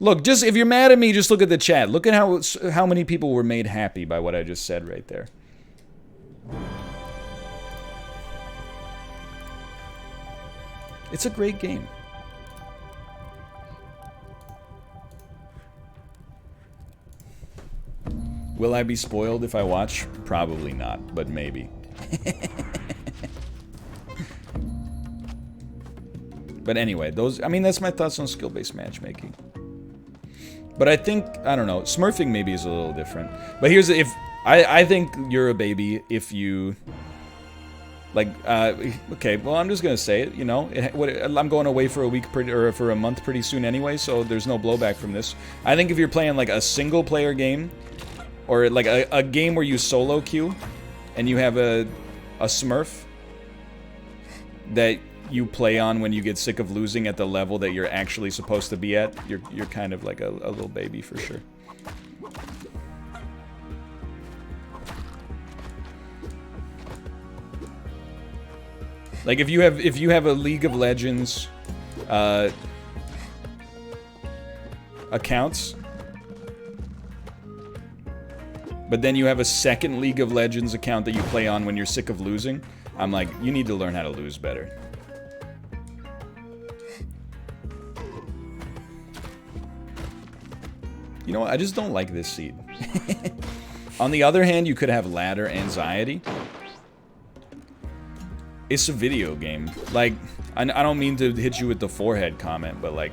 Look, just if you're mad at me, just look at the chat. Look at how many people were made happy by what I just said right there. It's a great game. Will I be spoiled if I watch? Probably not, but maybe. But anyway, those, I mean, that's my thoughts on skill-based matchmaking. But I think, I don't know, smurfing maybe is a little different. But here's, if, I think you're a baby if you, like, okay, well, I'm just gonna say it, you know, I'm going away for a week, or for a month pretty soon anyway, so there's no blowback from this. I think if you're playing, like, a single-player game, or, like, a game where you solo queue, and you have a smurf that you play on when you get sick of losing at the level that you're actually supposed to be at, you're kind of like a little baby for sure. Like if you have a League of Legends accounts, but then you have a second League of Legends account that you play on when you're sick of losing, I'm like, you need to learn how to lose better. You know what? I just don't like this seed. On the other hand, you could have ladder anxiety. It's a video game. Like, I don't mean to hit you with the forehead comment, but like,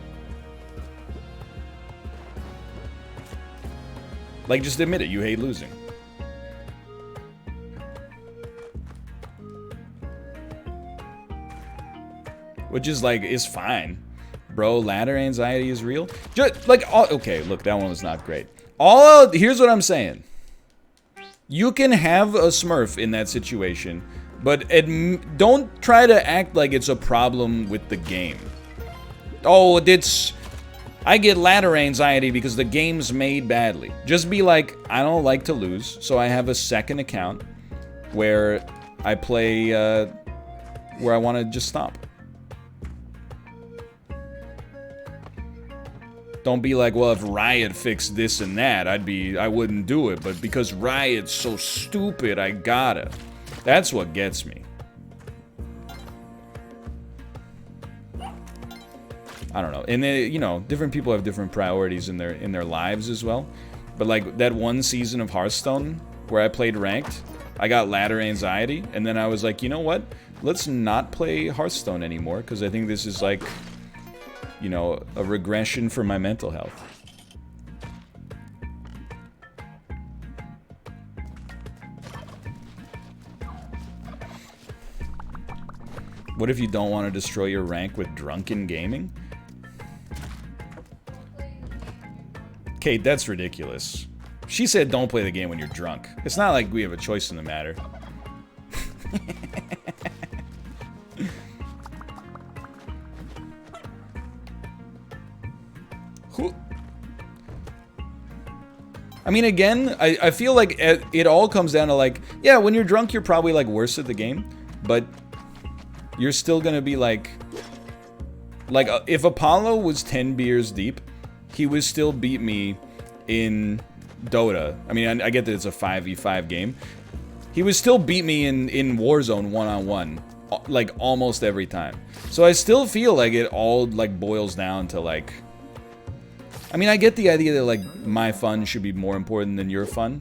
just admit it. You hate losing. Which is like, is fine. Bro, ladder anxiety is real. Just like, okay, look, that one was not great. Here's what I'm saying. You can have a smurf in that situation, but don't try to act like it's a problem with the game. Oh, I get ladder anxiety because the game's made badly. Just be like, I don't like to lose, so I have a second account where I play, where I want to just stop. Don't be like, well, if Riot fixed this and that, I wouldn't do it. But because Riot's so stupid, I gotta. That's what gets me. I don't know. And you know, different people have different priorities in their lives as well. But like that one season of Hearthstone where I played ranked, I got ladder anxiety, and then I was like, you know what? Let's not play Hearthstone anymore because I think this is like, you know, a regression for my mental health. What if you don't want to destroy your rank with drunken gaming? Kate, that's ridiculous. She said don't play the game when you're drunk. It's not like we have a choice in the matter. I mean, again, I feel like it all comes down to like, yeah, when you're drunk, you're probably like worse at the game, but you're still gonna be like if Apollo was 10 beers deep, he would still beat me in Dota. I mean, I get that it's a 5v5 game. He would still beat me in Warzone one-on-one, like almost every time. So I still feel like it all like boils down to like, I mean, I get the idea that, like, my fun should be more important than your fun.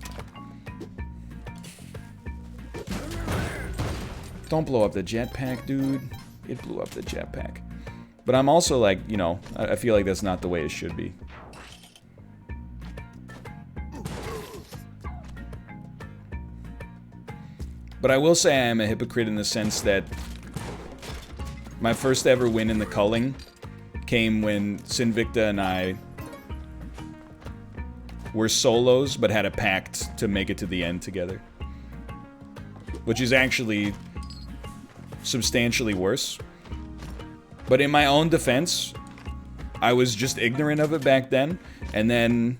Don't blow up the jetpack, dude. It blew up the jetpack. But I'm also, like, you know, I feel like that's not the way it should be. But I will say I am a hypocrite in the sense that my first ever win in the culling came when Sinvicta and I were solos, but had a pact to make it to the end together. Which is actually substantially worse. But in my own defense, I was just ignorant of it back then. And then,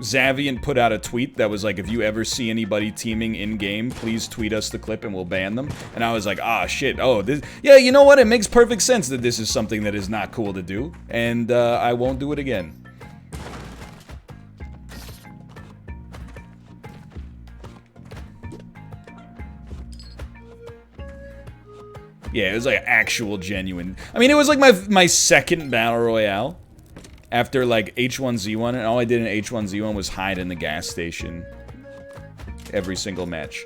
Xaviant put out a tweet that was like, if you ever see anybody teaming in-game, please tweet us the clip and we'll ban them. And I was like, ah, shit, oh, this... Yeah, you know what? It makes perfect sense that this is something that is not cool to do. And, I won't do it again. Yeah, it was like actual genuine... I mean, it was like my second Battle Royale. After, like, H1Z1, and all I did in H1Z1 was hide in the gas station. Every single match.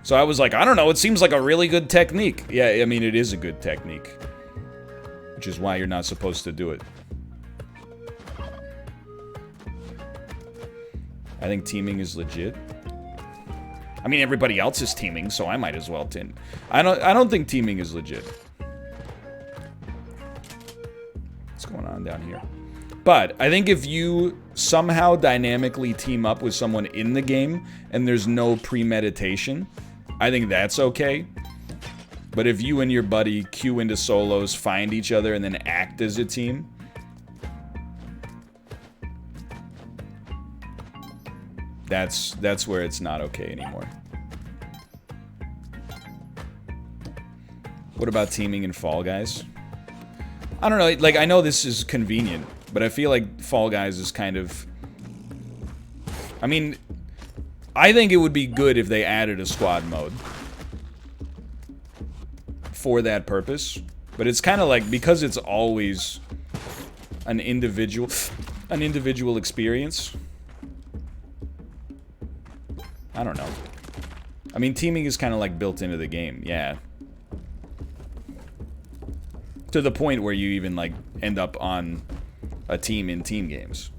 So I was like, I don't know, it seems like a really good technique. Yeah, I mean, it is a good technique. Which is why you're not supposed to do it. I think teaming is legit. I mean, everybody else is teaming, so I might as well team. I don't think teaming is legit. What's going on down here? But I think if you somehow dynamically team up with someone in the game and there's no premeditation, I think that's okay. But if you and your buddy queue into solos, find each other, and then act as a team, that's where it's not okay anymore. What about teaming in Fall Guys? I don't know, like, I know this is convenient, but I feel like Fall Guys is kind of... I mean, I think it would be good if they added a squad mode for that purpose. But it's kind of like, because it's always an individual experience. I don't know. I mean, teaming is kind of like built into the game, yeah. To the point where you even, like, end up on a team in team games.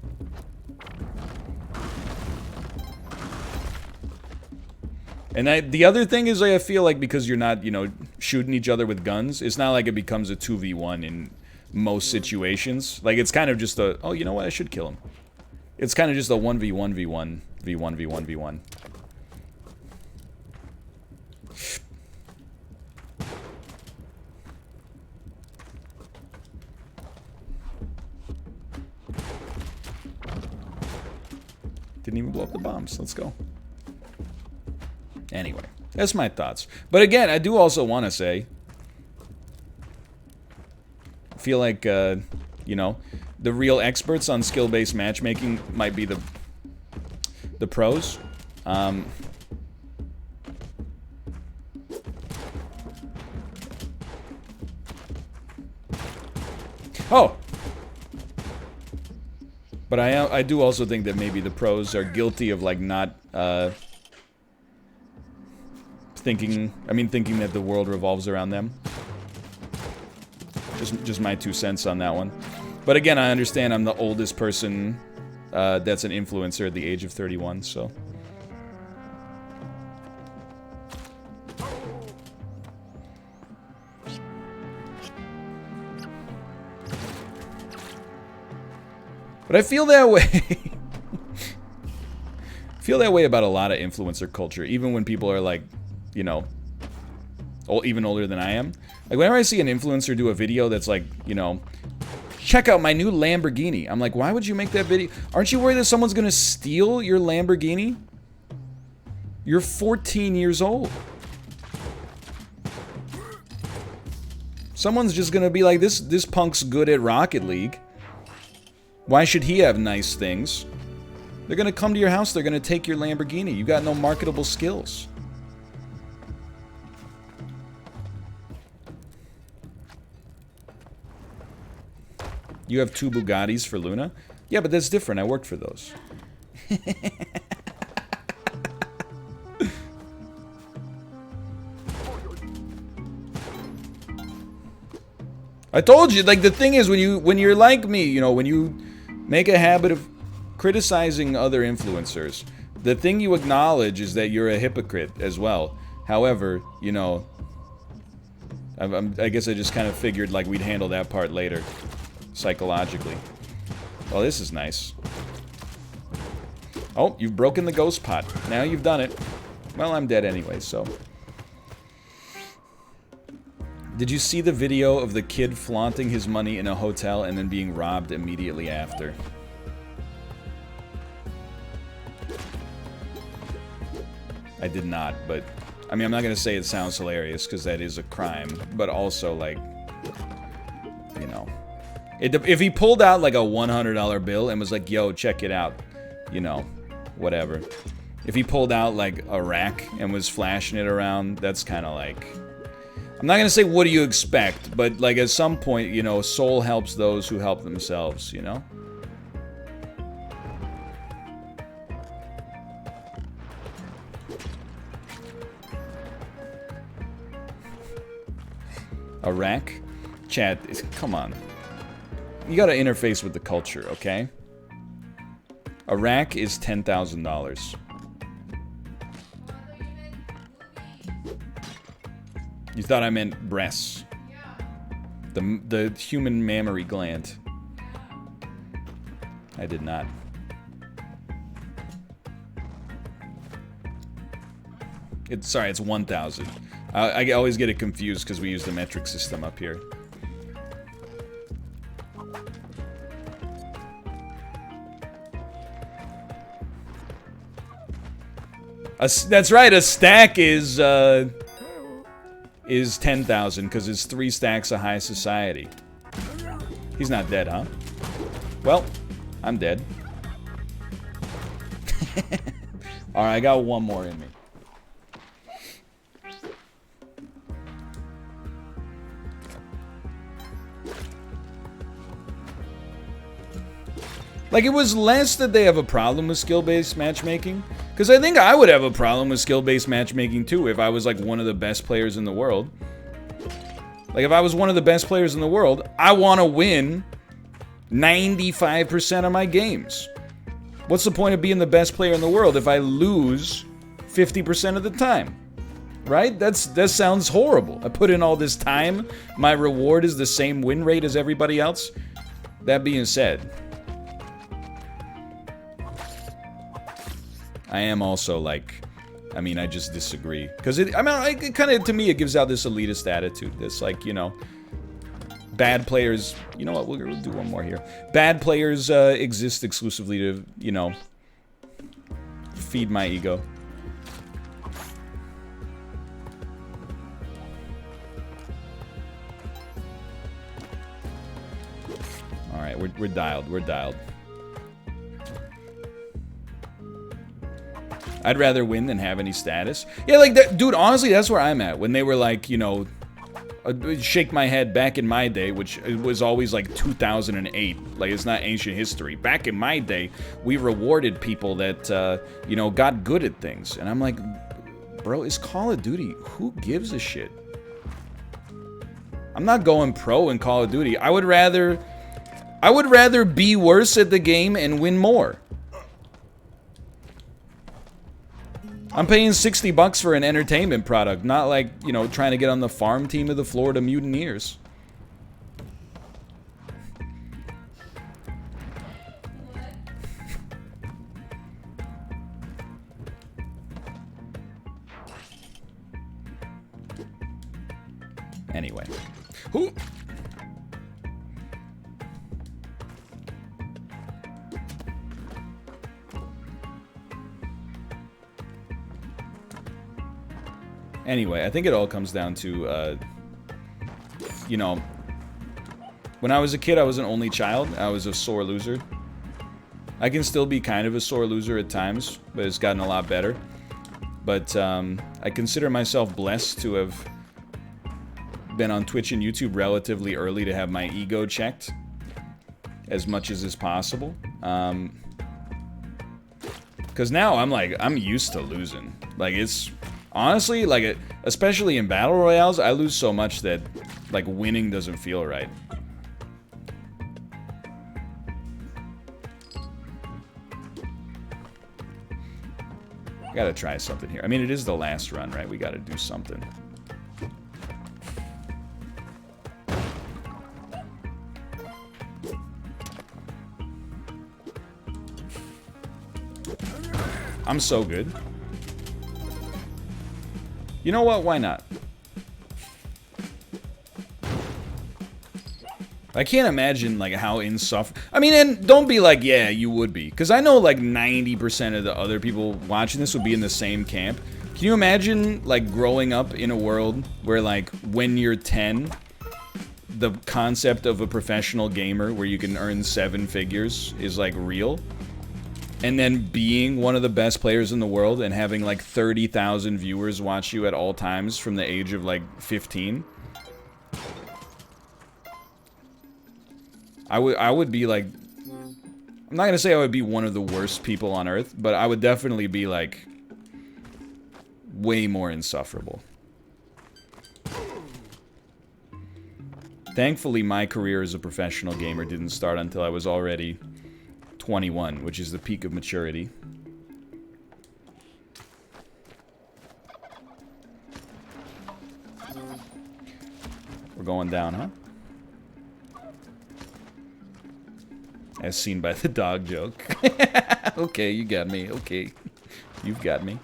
And the other thing is, like, I feel like because you're not, you know, shooting each other with guns, it's not like it becomes a 2v1 in most situations. Like, it's kind of just a, oh, you know what, I should kill him. It's kind of just a 1v1v1, v1v1v1. Didn't even blow up the bombs. Let's go. Anyway, that's my thoughts. But again, I do also want to say, I feel like, you know, the real experts on skill-based matchmaking might be the pros. Oh! But I do also think that maybe the pros are guilty of, like, not, thinking that the world revolves around them. Just my 2 cents on that one. But again, I understand I'm the oldest person, that's an influencer at the age of 31, so... But I feel that way. I feel that way about a lot of influencer culture, even when people are like, you know, even older than I am. Like, whenever I see an influencer do a video that's like, you know, check out my new Lamborghini. I'm like, why would you make that video? Aren't you worried that someone's gonna steal your Lamborghini? You're 14 years old. Someone's just gonna be like, this punk's good at Rocket League. Why should he have nice things? They're gonna come to your house, they're gonna take your Lamborghini. You got no marketable skills. You have 2 Bugattis for Luna? Yeah, but that's different. I worked for those. I told you, like, the thing is, when you're like me, you know, when you make a habit of criticizing other influencers, the thing you acknowledge is that you're a hypocrite as well. However, you know, I guess I just kind of figured, like, we'd handle that part later. Psychologically. Well, this is nice. Oh, you've broken the ghost pot. Now you've done it. Well, I'm dead anyway, so... Did you see the video of the kid flaunting his money in a hotel and then being robbed immediately after? I did not, but... I mean, I'm not gonna say it sounds hilarious, because that is a crime. But also, like... You know... If he pulled out, like, a $100 bill and was like, yo, check it out. You know, whatever. If he pulled out, like, a rack and was flashing it around, that's kind of like... I'm not gonna say what do you expect, but, like, at some point, you know, soul helps those who help themselves, you know? A rack? Chat, come on. You gotta interface with the culture, okay? A rack is $10,000. You thought I meant breasts. The human mammary gland. I did not. Sorry, it's 1,000. I always get it confused because we use the metric system up here. That's right, a stack is 10,000 because it's 3 stacks of high society. He's not dead, huh? Well, I'm dead. Alright, I got one more in me. Like, it was less that they have a problem with skill-based matchmaking. Because I think I would have a problem with skill-based matchmaking, too, if I was, like, one of the best players in the world. Like, if I was one of the best players in the world, I want to win 95% of my games. What's the point of being the best player in the world if I lose 50% of the time? Right? That sounds horrible. I put in all this time, my reward is the same win rate as everybody else. That being said... I am also, like, I mean, I just disagree. Because, it kind of, to me, it gives out this elitist attitude. This, like, you know, bad players, you know what, we'll do one more here. Bad players exist exclusively to, you know, feed my ego. Alright, we're dialed, we're dialed. I'd rather win than have any status. Yeah, like, that, dude, honestly, that's where I'm at. When they were like, you know, shake my head back in my day, which was always like 2008. Like, it's not ancient history. Back in my day, we rewarded people that, you know, got good at things. And I'm like, bro, it's Call of Duty. Who gives a shit? I'm not going pro in Call of Duty. I would rather be worse at the game and win more. I'm paying $60 for an entertainment product, not like, you know, trying to get on the farm team of the Florida Mutineers. Anyway. Who? Anyway, I think it all comes down to, you know, when I was a kid, I was an only child. I was a sore loser. I can still be kind of a sore loser at times, but it's gotten a lot better. But I consider myself blessed to have been on Twitch and YouTube relatively early to have my ego checked as much as is possible. Because now I'm used to losing. Like, it's... Honestly, like, especially in battle royales, I lose so much that, like, winning doesn't feel right. Gotta try something here. I mean, it is the last run, right? We gotta do something. I'm so good. You know what? Why not? I can't imagine, like, how insufferable... I mean, and don't be like, yeah, you would be. Because I know, like, 90% of the other people watching this would be in the same camp. Can you imagine, like, growing up in a world where, like, when you're 10, the concept of a professional gamer where you can earn 7 figures is, like, real? And then being one of the best players in the world and having, like, 30,000 viewers watch you at all times from the age of, like, 15? I would be, like... I'm not gonna say I would be one of the worst people on Earth, but I would definitely be, like... way more insufferable. Thankfully, my career as a professional gamer didn't start until I was already 21, which is the peak of maturity. We're going down, huh? As seen by the dog joke. Okay, you got me. Okay. You've got me.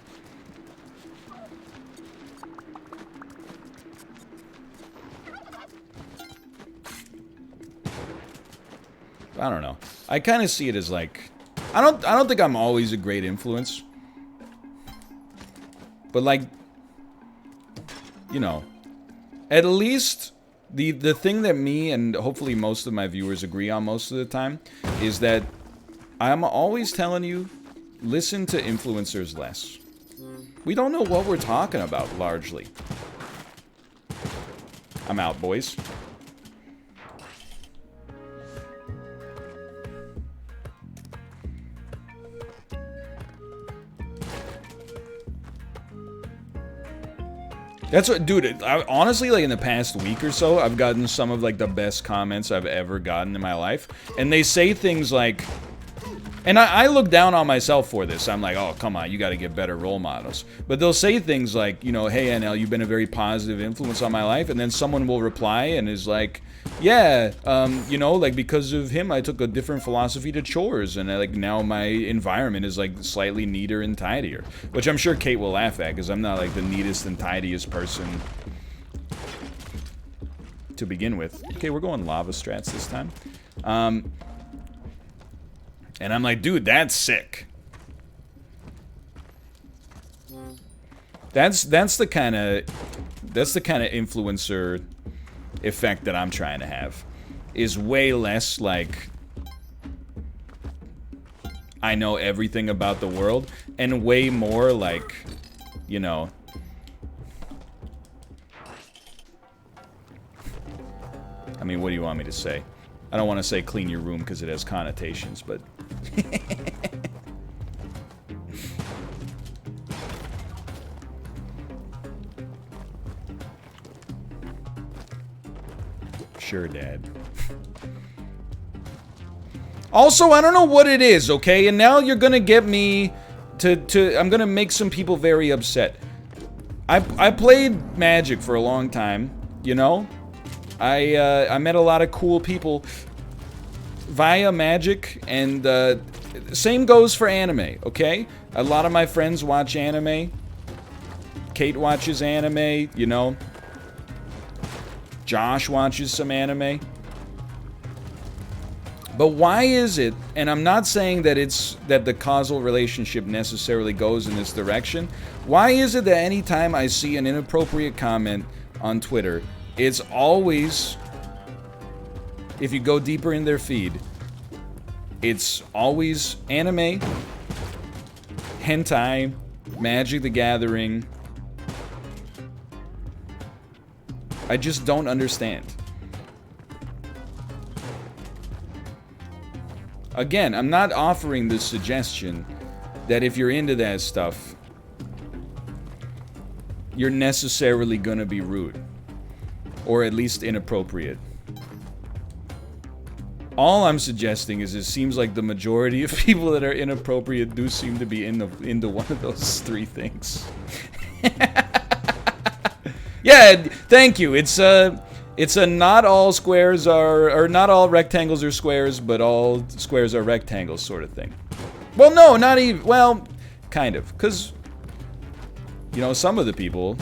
I don't know. I kind of see it as like... I don't think I'm always a great influence. But like... You know. At least... The thing that me and hopefully most of my viewers agree on most of the time is that I'm always telling you, listen to influencers less. We don't know what we're talking about, largely. I'm out, boys. That's what, dude, honestly, like, in the past week or so, I've gotten some of, like, the best comments I've ever gotten in my life. And they say things like... And I look down on myself for this. I'm like, oh, come on, you gotta get better role models. But they'll say things like, you know, hey, NL, you've been a very positive influence on my life. And then someone will reply and is like, yeah, you know, like, because of him, I took a different philosophy to chores. And, like, now my environment is, like, slightly neater and tidier. Which I'm sure Kate will laugh at, because I'm not, like, the neatest and tidiest person to begin with. Okay, we're going lava strats this time. And I'm like, dude, that's sick. That's the kind of influencer effect that I'm trying to have. Is way less like I know everything about the world, and way more like, you know, I mean, what do you want me to say? I don't want to say clean your room because it has connotations, but sure, Dad. Also, I don't know what it is, okay? And now you're gonna get me to I'm gonna make some people very upset. I played Magic for a long time, you know? I met a lot of cool people via Magic, and same goes for anime, okay? A lot of my friends watch anime. Kate watches anime, you know? Josh watches some anime. But why is it, and I'm not saying that that the causal relationship necessarily goes in this direction, why is it that anytime I see an inappropriate comment on Twitter, it's always, if you go deeper in their feed, it's always anime, hentai, Magic the Gathering. I just don't understand. Again, I'm not offering the suggestion that if you're into that stuff, you're necessarily gonna be rude. Or at least inappropriate. All I'm suggesting is it seems like the majority of people that are inappropriate do seem to be into one of those three things. Yeah, thank you. It's a not all squares are, or not all rectangles are squares, but all squares are rectangles sort of thing. Well, no, not even, well, kind of, because, you know, some of the people,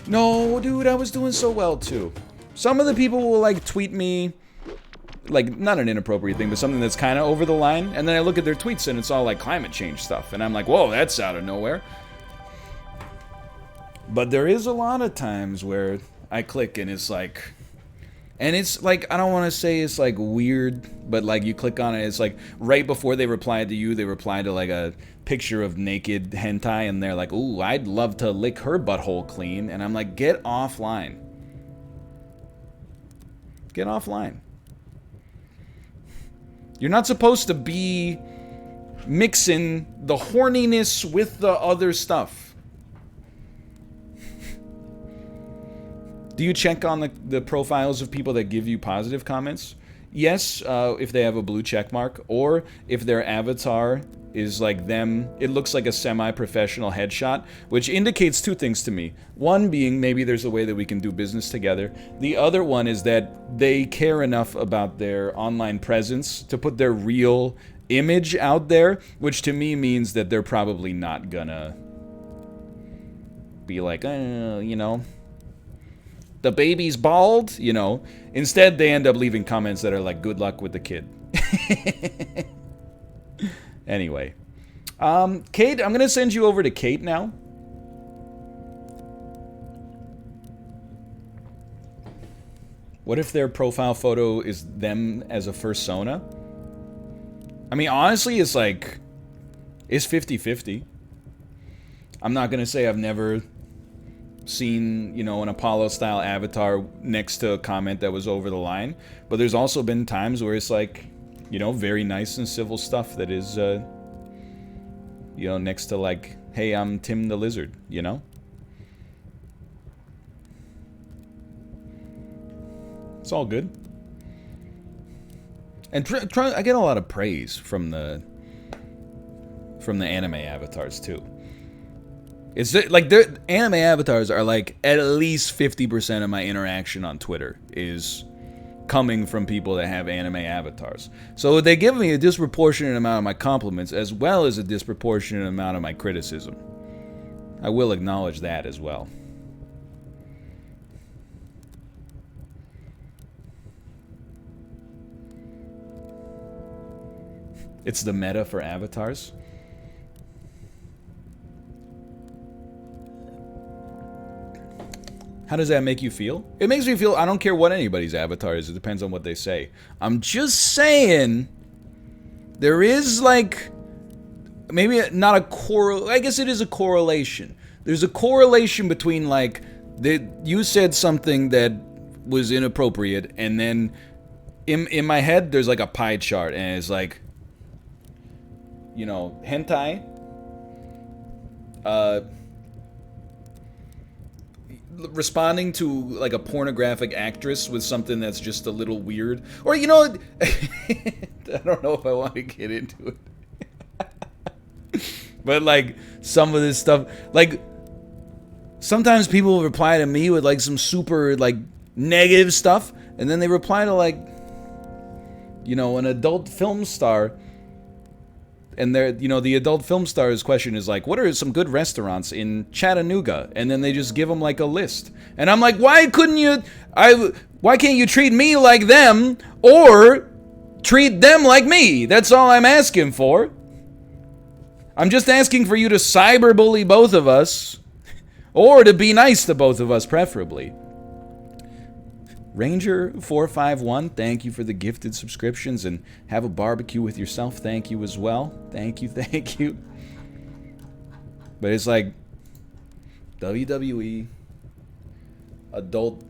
no, dude, I was doing so well, too. Some of the people will, like, tweet me, like, not an inappropriate thing, but something that's kind of over the line, and then I look at their tweets, and it's all, like, climate change stuff, and I'm like, whoa, that's out of nowhere. But there is a lot of times where I click and it's like, and it's like, I don't want to say it's like weird, but like you click on it, it's like right before they reply to you, they reply to like a picture of naked hentai, and they're like, ooh, I'd love to lick her butthole clean. And I'm like, get offline. Get offline. You're not supposed to be mixing the horniness with the other stuff. Do you check on the profiles of people that give you positive comments? Yes, if they have a blue check mark, or if their avatar is like them, it looks like a semi-professional headshot, which indicates two things to me. One being maybe there's a way that we can do business together. The other one is that they care enough about their online presence to put their real image out there, which to me means that they're probably not gonna be like, you know, the baby's bald, you know. Instead, they end up leaving comments that are like, good luck with the kid. Anyway. Kate, I'm going to send you over to Kate now. What if their profile photo is them as a fursona? I mean, honestly, it's like, it's 50-50. I'm not going to say I've never seen, you know, an Apollo-style avatar next to a comment that was over the line, but there's also been times where it's like, you know, very nice and civil stuff that is, you know, next to like, hey, I'm Tim the Lizard, you know? It's all good. And I get a lot of praise from the anime avatars too. It's like their anime avatars are like at least 50% of my interaction on Twitter is coming from people that have anime avatars. So they give me a disproportionate amount of my compliments as well as a disproportionate amount of my criticism. I will acknowledge that as well. It's the meta for avatars. How does that make you feel? It makes me feel, I don't care what anybody's avatar is, it depends on what they say. I'm just saying, there is like, maybe not a I guess it is a correlation. There's a correlation between like, you said something that was inappropriate, and then in my head, there's like a pie chart, and it's like, you know, hentai, responding to like a pornographic actress with something that's just a little weird, or you know, I don't know if I want to get into it, but like some of this stuff, like sometimes people reply to me with like some super like negative stuff, and then they reply to like, you know, an adult film star. And they're, you know, the adult film star's question is like, what are some good restaurants in Chattanooga? And then they just give them like a list. And I'm like, why can't you treat me like them or treat them like me? That's all I'm asking for. I'm just asking for you to cyberbully both of us or to be nice to both of us, preferably. Ranger451, thank you for the gifted subscriptions, and have a barbecue with yourself. Thank you as well. Thank you. But it's like WWE, adult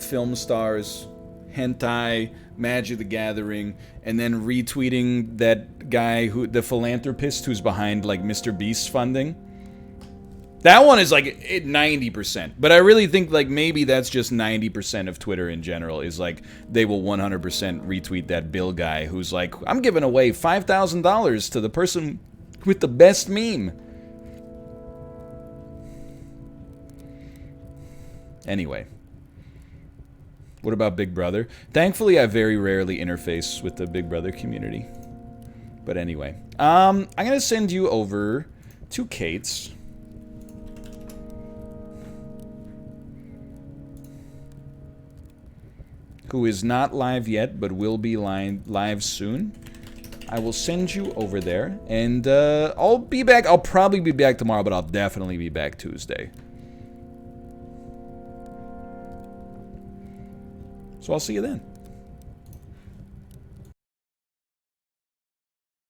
film stars, hentai, Magic the Gathering, and then retweeting that guy the philanthropist who's behind like Mr. Beast's funding. That one is like 90%, but I really think like maybe that's just 90% of Twitter in general is like they will 100% retweet that Bill guy who's like, I'm giving away $5,000 to the person with the best meme. Anyway, what about Big Brother? Thankfully, I very rarely interface with the Big Brother community. But anyway, I'm gonna send you over to Kate's. Who is not live yet, but will be live soon. I will send you over there, and I'll be back. I'll probably be back tomorrow, but I'll definitely be back Tuesday. So I'll see you then.